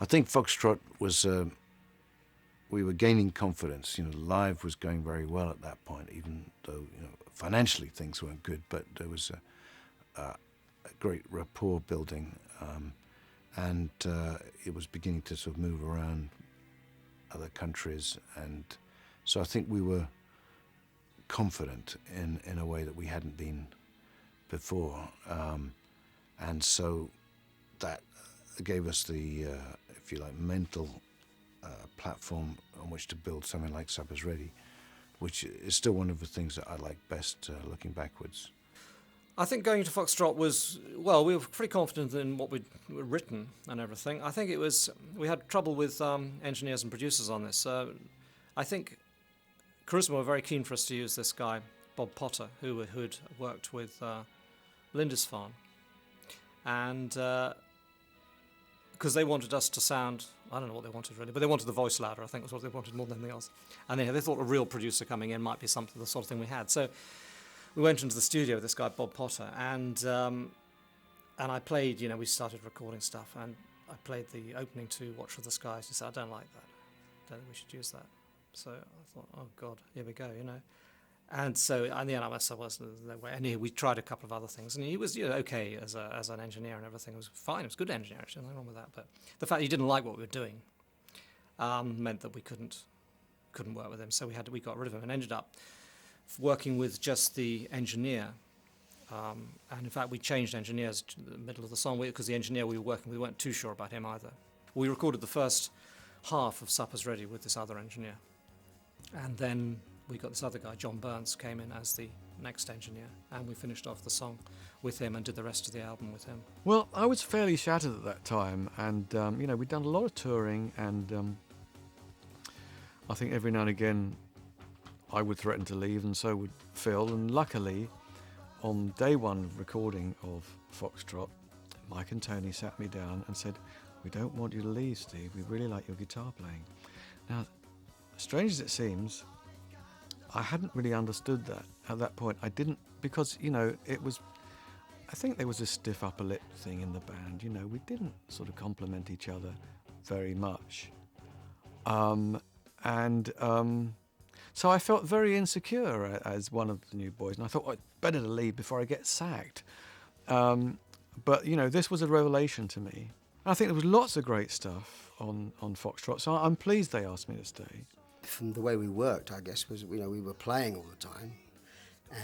I think Foxtrot was, we were gaining confidence. Live was going very well at that point, even though, financially things weren't good, but there was a great rapport building, and it was beginning to sort of move around other countries, and so I think we were confident in a way that we hadn't been before, and so that gave us the, if you like, mental platform on which to build something like Supper's Ready, which is still one of the things that I like best looking backwards. I think going to Foxtrot was, well, we were pretty confident in what we'd written and everything. I think we had trouble with engineers and producers on this. I think Charisma were very keen for us to use this guy, Bob Potter, who'd worked with Lindisfarne. And because they wanted us to sound, I don't know what they wanted really, but they wanted the voice louder, I think was what they wanted more than anything else. And they thought a real producer coming in might be something, the sort of thing we had. So we went into the studio with this guy, Bob Potter, and I played, we started recording stuff, and I played the opening to Watch for the Skies. He said, I don't like that. I don't think we should use that. So I thought, oh God, here we go, And so in the end, I said, well, no way. And we tried a couple of other things, and he was okay as an engineer and everything. It was fine. It was good engineer, actually, nothing wrong with that. But the fact he didn't like what we were doing meant that we couldn't work with him. So we got rid of him and ended up working with just the engineer. And in fact, we changed engineers in the middle of the song because the engineer we were working with, we weren't too sure about him either. We recorded the first half of Supper's Ready with this other engineer. And then we got this other guy, John Burns, came in as the next engineer, and we finished off the song with him and did the rest of the album with him. Well, I was fairly shattered at that time, and we'd done a lot of touring, and I think every now and again I would threaten to leave, and so would Phil. And luckily, on day one of recording of Foxtrot, Mike and Tony sat me down and said, "We don't want you to leave, Steve. We really like your guitar playing." Now, strange as it seems, I hadn't really understood that at that point. I didn't, because, it was, I think there was a stiff upper lip thing in the band. We didn't sort of compliment each other very much. So I felt very insecure as one of the new boys, and I thought, it's better to leave before I get sacked. But, this was a revelation to me. I think there was lots of great stuff on Foxtrot, so I'm pleased they asked me to stay. From the way we worked, I guess, was, we were playing all the time,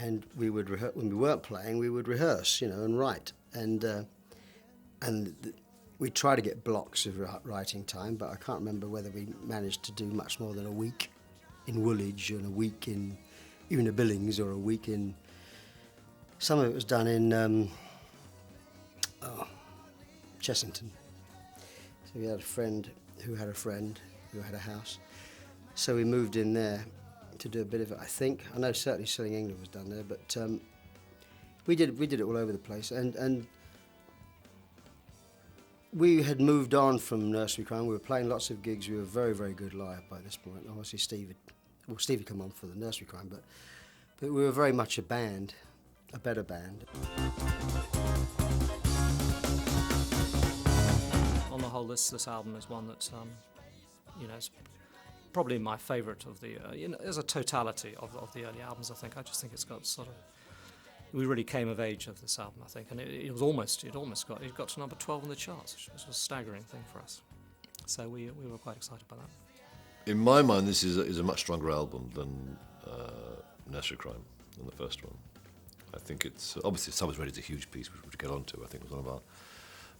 and we would when we weren't playing, we would rehearse, and write, and we'd try to get blocks of writing time, but I can't remember whether we managed to do much more than a week in Woolwich and a week in even a Billings, or a week in, some of it was done in Chessington. So we had a friend who had a friend who had a house. So we moved in there to do a bit of it, I think. I know certainly Selling England was done there, but we did it all over the place. And we had moved on from Nursery Crime. We were playing lots of gigs. We were very, very good live by this point. Obviously, Steve had come on for the Nursery Crime, but we were very much a band, a better band. On the whole, this album is one that, is probably my favourite of the, as a totality of the early albums, I think. I just think it's got sort of, we really came of age of this album, I think, and it got to number 12 on the charts, which was a staggering thing for us. So we were quite excited by that. In my mind, this is a much stronger album than Nursery Crime, than the first one. I think it's, obviously Supper's Ready is a huge piece, which we'll get onto. I think it was one of our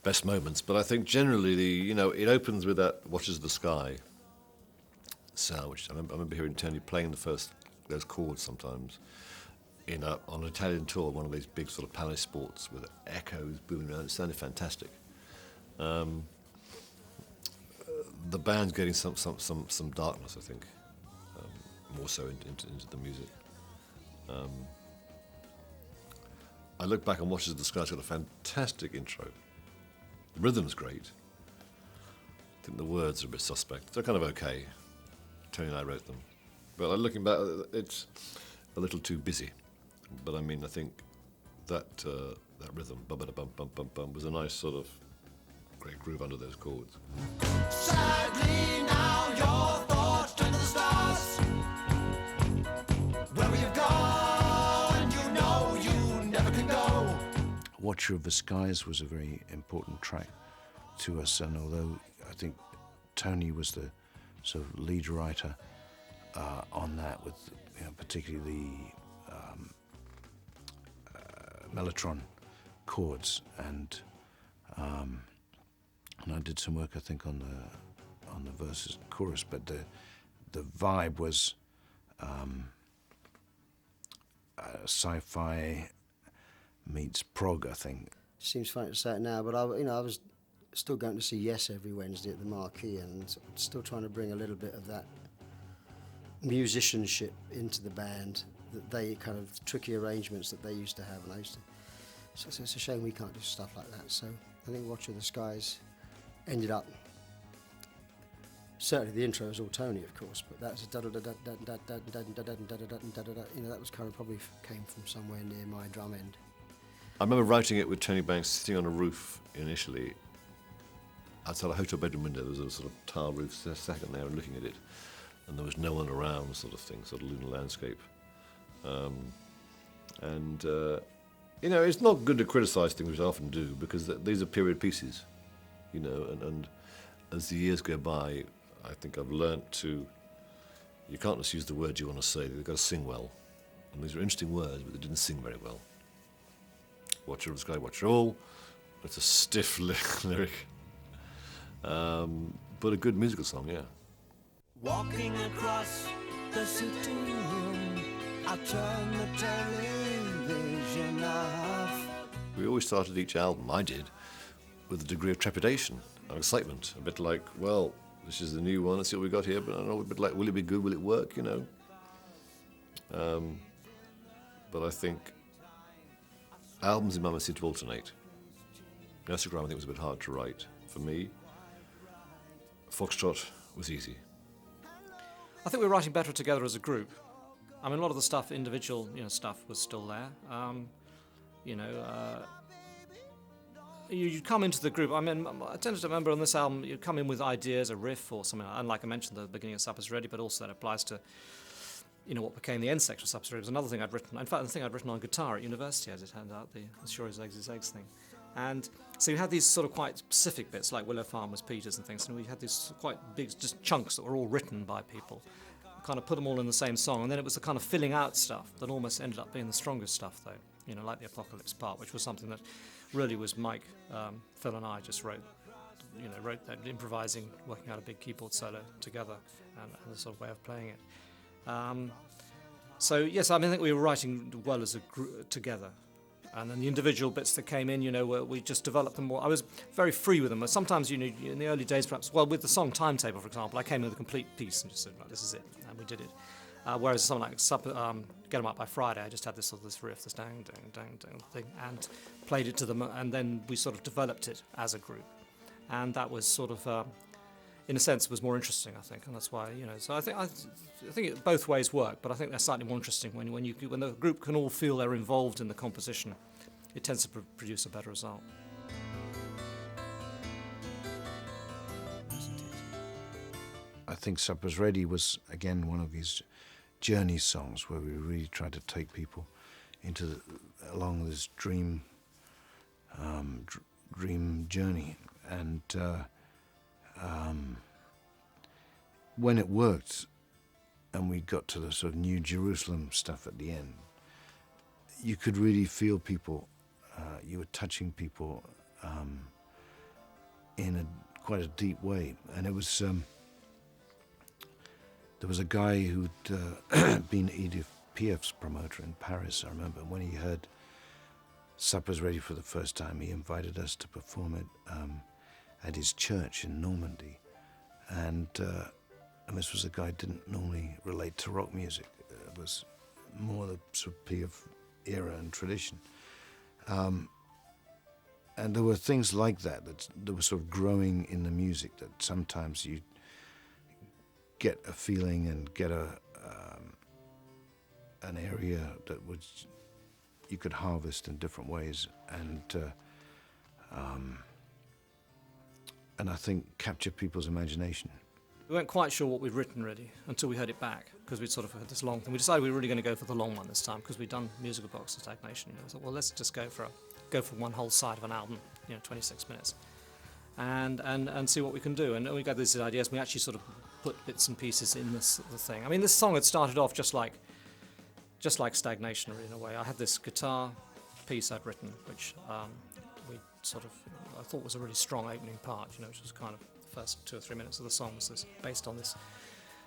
best moments, but I think generally it opens with that Watches the Sky sound, which I remember hearing Tony playing those chords sometimes on an Italian tour, one of these big sort of palace sports with echoes booming around. It sounded fantastic. The band's getting some darkness, I think, more so into the music. I look back on Watches the Sky. It's got a fantastic intro. The rhythm's great. I think the words are a bit suspect. They're kind of okay. Tony and I wrote them. But looking back, it's a little too busy. But I think that rhythm, bum-ba-da-bum-bum-bum-bum, was a nice sort of great groove under those chords. Sadly now your thoughts turn to the stars. Where you've gone, you know you never can go. Watcher of the Skies was a very important track to us, and although I think Tony was the sort of lead writer on that, with particularly the mellotron chords, and I did some work I think on the verses and chorus, but the vibe was sci-fi meets prog, I think. Seems funny to say it now, but I was still going to see Yes every Wednesday at the Marquee, and still trying to bring a little bit of that musicianship into the band, that they kind of tricky arrangements that they used to have, and I used to. So it's a shame we can't do stuff like that. So I think Watch of the Skies ended up. Certainly the intro is all Tony, of course, but that's that was kind of probably came from somewhere near my drum end. I remember writing it with Tony Banks sitting on a roof initially. Outside a hotel bedroom window, there was a sort of tile roof, second there and looking at it, and there was no one around, sort of thing, sort of lunar landscape. It's not good to criticise things, which I often do, because these are period pieces, and as the years go by, I think I've learnt to, you can't just use the words you want to say, they've got to sing well. And these are interesting words, but they didn't sing very well. Watcher of the Sky, Watcher all. It's a stiff lyric. But a good musical song, yeah. Walking across the sitting room, I turn the television off. We always started each album, I did, with a degree of trepidation and excitement. A bit like, well, this is the new one, let's see what we got here, but I don't know, a bit like, will it be good, will it work, But I think albums in my mind seem to alternate. Nursery Rhyme I think was a bit hard to write for me. Foxtrot was easy. I think we were writing better together as a group. I mean, a lot of the stuff, individual, stuff was still there. You come into the group. I mean, I tend to remember on this album, you come in with ideas, a riff or something. And like I mentioned at the beginning of Supper's Ready, but also that applies to, what became the end section of Supper's Ready was another thing I'd written. In fact, the thing I'd written on guitar at university, as it turned out, the as sure as eggs is eggs thing. And so you had these sort of quite specific bits, like Willow Farm was Peter's and things, and we had these quite big just chunks that were all written by people. We kind of put them all in the same song, and then it was the kind of filling out stuff that almost ended up being the strongest stuff, though, like the Apocalypse part, which was something that really was Mike, Phil and I just wrote that, improvising, working out a big keyboard solo together, and the sort of way of playing it. So yes, I think we were writing well as a group together. And then the individual bits that came in, we just developed them more. I was very free with them. Sometimes, in the early days, perhaps, with the song Timetable, for example, I came in with a complete piece and just said, right, this is it, and we did it. Whereas something like Get 'Em Up by Friday, I just had this riff, this dang, dang, dang, dang thing, and played it to them, and then we sort of developed it as a group. And that was sort of, in a sense, was more interesting, I think, and that's why, So I think it both ways work, but I think they're slightly more interesting when the group can all feel they're involved in the composition. It tends to produce a better result. I think Supper's Ready was, again, one of these journey songs where we really tried to take people along this dream journey. And when it worked and we got to the sort of New Jerusalem stuff at the end, you could really feel people. You were touching people in quite a deep way, and it was. There was a guy who'd been Edith Piaf's promoter in Paris. I remember when he heard Supper's Ready for the first time, he invited us to perform it at his church in Normandy, and this was a guy who didn't normally relate to rock music. It was more the sort of Piaf era and tradition. And there were things like that were sort of growing in the music, that sometimes you get a feeling and get an area that you could harvest in different ways, and and I think capture people's imagination. We weren't quite sure what we'd written really until we heard it back, because we'd sort of had this long thing. We decided we were really going to go for the long one this time because we'd done Musical Box and Stagnation. You know, I thought, well, let's just go for one whole side of an album, 26 minutes, and see what we can do. And we got these ideas. And we actually sort of put bits and pieces in the thing. I mean, this song had started off just like Stagnation really, in a way. I had this guitar piece I'd written, which we sort of I thought was a really strong opening part, which was kind of the first 2 or 3 minutes of the song was based on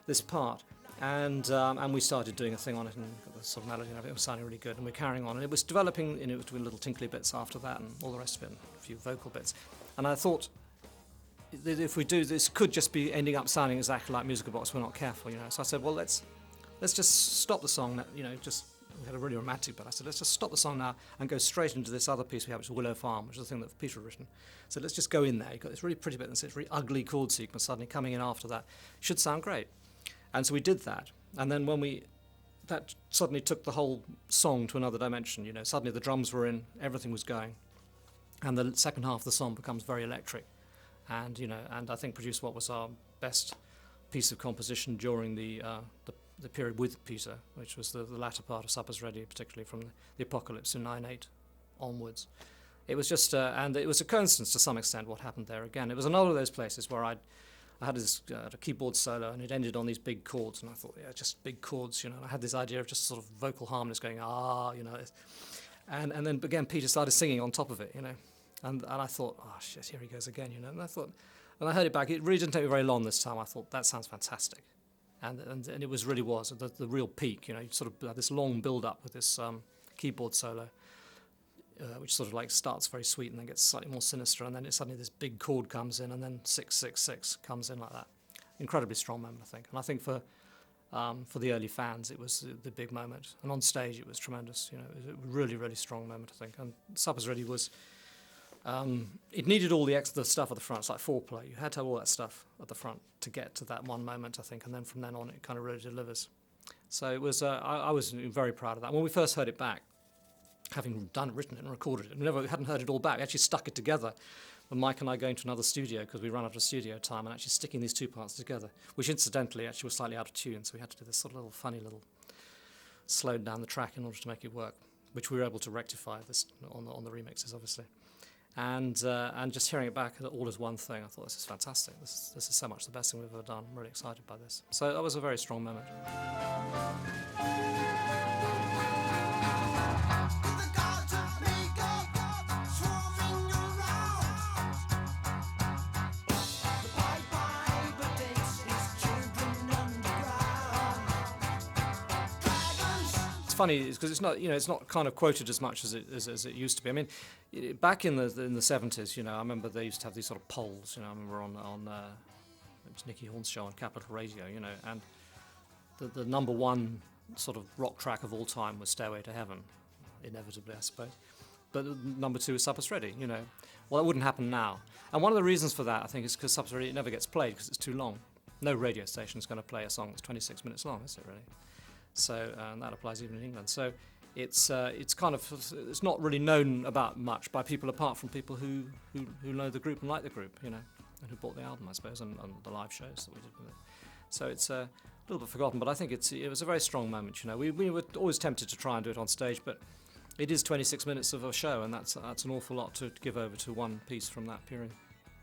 this part, and we started doing a thing on it and got the sort of melody and everything. It was sounding really good, and we're carrying on, and it was developing, between little tinkly bits after that and all the rest of it, and a few vocal bits, and I thought that if we do this, could just be ending up sounding exactly like Musical Box. We're not careful, So I said, well, let's just stop the song. We had a really romantic bit. I said, let's just stop the song now and go straight into this other piece we have, which is Willow Farm, which is the thing that Peter had written. So let's just go in there. You've got this really pretty bit and this really ugly chord sequence suddenly coming in after that. Should sound great. And so we did that. And then that suddenly took the whole song to another dimension. Suddenly the drums were in, everything was going. And the second half of the song becomes very electric. And, and I think produced what was our best piece of composition during the period with Peter, which was the latter part of Supper's Ready, particularly from the Apocalypse in 9/8 onwards. It was just, and it was a coincidence to some extent what happened there again. It was another of those places where I had this a keyboard solo, and it ended on these big chords, and I thought, yeah, just big chords, And I had this idea of just sort of vocal harmonies going, and then again Peter started singing on top of it, and I thought, oh shit, here he goes again, and I heard it back. It really didn't take me very long this time. I thought that sounds fantastic. And it was the real peak, You sort of had this long build-up with this keyboard solo, which sort of like starts very sweet and then gets slightly more sinister, and then suddenly this big chord comes in, and then 666 comes in like that. Incredibly strong moment, I think. And I think for the early fans, it was the big moment. And on stage, it was tremendous. It was a really, really strong moment, I think. And Supper's Ready was... it needed all the extra stuff at the front. It's like foreplay. You had to have all that stuff at the front to get to that one moment, I think, and then from then on it kind of really delivers. So it was. I was very proud of that. When we first heard it back, having written it and recorded it, we hadn't heard it all back. We actually stuck it together. And Mike and I going to another studio because we ran out of studio time, and actually sticking these two parts together, which incidentally actually was slightly out of tune, so we had to do this sort of funny little slowed down the track in order to make it work, which we were able to rectify this on the remixes, obviously. And just hearing it back all as one thing, I thought, this is fantastic. This is so much the best thing we've ever done. I'm really excited by this. So that was a very strong moment. Funny because it's not kind of quoted as much as it used to be. I mean, back in the 70s, I remember they used to have these sort of polls. I remember on it was Nicky Horn's show on Capital Radio, and the number one sort of rock track of all time was Stairway to Heaven, inevitably, I suppose. But number two is Supper's Ready. Well, that wouldn't happen now. And one of the reasons for that, I think, is because Supper's Ready never gets played because it's too long. No radio station is going to play a song that's 26 minutes long, is it really? So and that applies even in England. So it's kind of it's not really known about much by people apart from people who know the group and like the group, and who bought the album, I suppose, and the live shows that we did with it. So it's a little bit forgotten, but I think it was a very strong moment. We were always tempted to try and do it on stage, but it is 26 minutes of a show, and that's an awful lot to give over to one piece from that period.